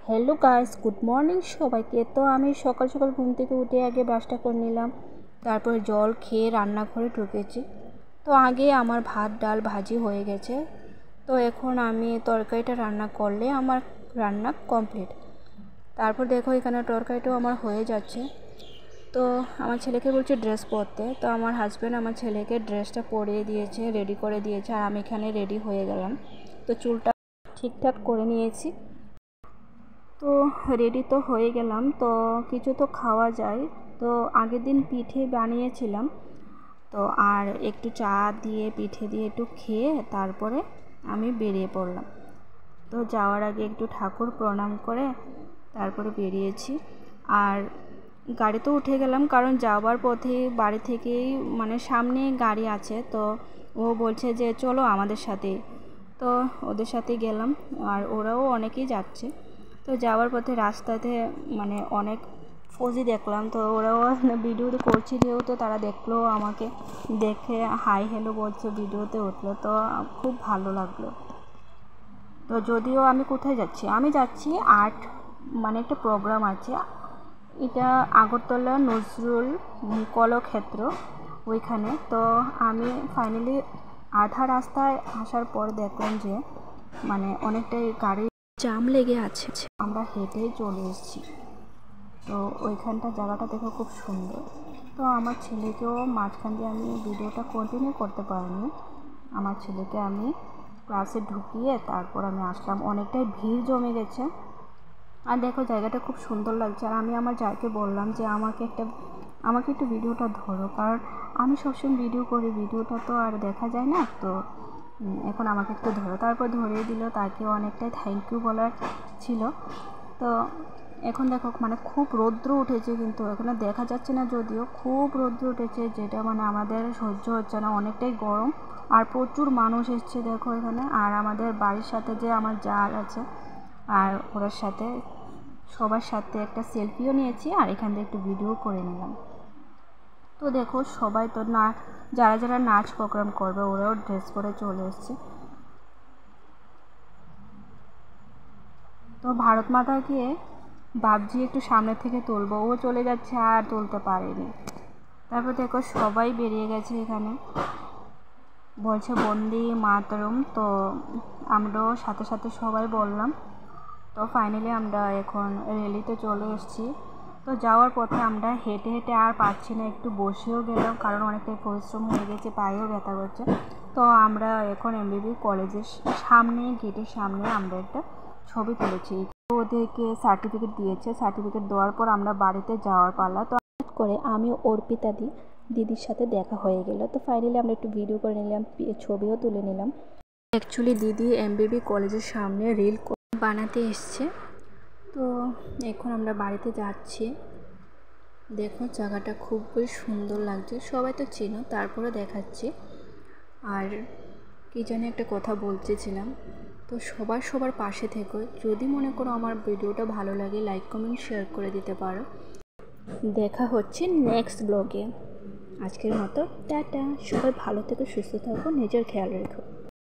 Hello guys, good morning সবাইকে। তো আমি সকাল সকাল ঘুম থেকে উঠে আগে ব্রাশটা করে নিলাম, তারপরে জল খেয়ে রান্নাঘরে ঢুকেছি। তো আগে আমার ভাত ডাল ভাজি হয়ে গেছে, তো এখন আমি তরকারিটা রান্না করলে আমার রান্না কমপ্লিট। তারপর দেখো এখানে তরকারিটাও আমার হয়ে যাচ্ছে। তো আমার ছেলেকে বলছে ড্রেস পরতে, তো আমার হাজব্যান্ড আমার ছেলেকে ড্রেসটা পরিয়ে দিয়েছে, রেডি করে দিয়েছে, আর আমি এখানে রেডি হয়ে গেলাম। তো চুলটা ঠিকঠাক করে নিয়েছি। তো রেডি তো হয়ে গেলাম, তো কিছু তো খাওয়া যায়। তো আগের দিন পিঠে বানিয়েছিলাম, তো আর একটু চা দিয়ে পিঠে দিয়ে একটু খেয়ে তারপরে আমি বেরিয়ে পড়লাম। তো যাওয়ার আগে একটু ঠাকুর প্রণাম করে তারপরে বেরিয়েছি। আর গাড়িতে উঠে গেলাম, কারণ যাওয়ার পথে বাড়ি থেকেই মানে সামনে গাড়ি আছে, তো ও বলছে যে চলো আমাদের সাথে। তো ওদের সাথে গেলাম, আর ওরাও অনেকেই যাচ্ছে। তো যাওয়ার পথে রাস্তাতে মানে অনেক ফৌজি দেখলাম, তো ওরাও ভিডিও করছি, যেহেতু তারা দেখলো আমাকে, দেখে হাই হ্যালো বলছে, ভিডিওতে উঠলো, তো খুব ভালো লাগলো। তো যদিও আমি কোথায় যাচ্ছি, আমি যাচ্ছি আর্ট মানে একটা প্রোগ্রাম আছে, এটা আগরতলা নজরুল কলাক্ষেত্র ওইখানে। তো আমি ফাইনালি আধা রাস্তায় আসার পর দেখলাম যে মানে অনেকটাই গাড়ি জাম লেগে আছে, আমরা হেঁটেই চলে এসেছি। তো ওইখানটা জায়গাটা দেখে খুব সুন্দর। তো আমার ছেলেকেও মাঝখান দিয়ে আমি ভিডিওটা কন্টিনিউ করতে পারিনি, আমার ছেলেকে আমি ক্লাসে ঢুকিয়ে তারপর আমি আসলাম। অনেকটাই ভিড় জমে গেছে, আর দেখো জায়গাটা খুব সুন্দর লাগছে। আর আমি আমার জায়কে বললাম যে আমাকে একটু ভিডিওটা ধরো, কারণ আমি সবসময় ভিডিও করি, ভিডিওটা তো আর দেখা যায় না, তো এখন আমাকে একটু ধরো। তারপর ধরিয়ে দিল, তাকে অনেকটাই থ্যাংক ইউ বলার ছিল। তো এখন দেখো মানে খুব রৌদ্র উঠেছে, কিন্তু এখানে দেখা যাচ্ছে না, যদিও খুব রৌদ্র উঠেছে, যেটা মানে আমাদের সহ্য হচ্ছে না, অনেকটাই গরম। আর প্রচুর মানুষ এসছে দেখো এখানে। আর আমাদের বাড়ির সাথে যে আমার জার আছে, আর ওর সাথে সবার সাথে একটা সেলফিও নিয়েছি, আর এখান থেকে একটু ভিডিও করে নিলাম। তো দেখো সবাই তো না, যারা যারা নাচ প্রোগ্রাম করবে ওরাও ড্রেস পরে চলে এসছে। তো ভারত মাতাকে ভাবছি একটু সামনে থেকে তুলবো, ও চলে যাচ্ছে আর তুলতে পারেনি। তারপর দেখো সবাই বেরিয়ে গেছে, এখানে বলছে বন্দে মাতরম, তো আমরাও সাথে সাথে সবাই বললাম। তো ফাইনালি আমরা এখন রেলিতে চলে এসেছি। তো যাওয়ার পথে আমরা হেঁটে হেঁটে আর পাচ্ছি না, একটু বসেও গেলাম, কারণ অনেকটাই পরিশ্রম হয়ে গেছে, পায়েও ব্যথা করছে। তো আমরা এখন এমবিবি কলেজের সামনে, গেটের সামনে আমরা একটা ছবি তুলেছি। তো ওদেরকে সার্টিফিকেট দিয়েছে, সার্টিফিকেট দেওয়ার পর আমরা বাড়িতে যাওয়ার পালা। তো করে আমি অর্পিতা দিদির সাথে দেখা হয়ে গেল। তো ফাইনালি আমরা একটু ভিডিও করে নিলাম, ছবিও তুলে নিলাম। অ্যাকচুয়ালি দিদি এমবিবি কলেজের সামনে রিল বানাতে এসছে। তো এখন আমরা বাড়িতে যাচ্ছি। দেখো জায়গাটা খুবই সুন্দর লাগছে, সবাই তো চেনো, তারপরে দেখাচ্ছি। আর কি জানি একটা কথা বলতেছিলাম। তো সবার পাশে থেকো, যদি মনে করো আমার ভিডিওটা ভালো লাগে লাইক কমেন্ট শেয়ার করে দিতে পারো। দেখা হচ্ছে নেক্সট ব্লগে। আজকের মতো টাটা, সবাই ভালো থেকো, সুস্থ থাকো, নিজের খেয়াল রেখো।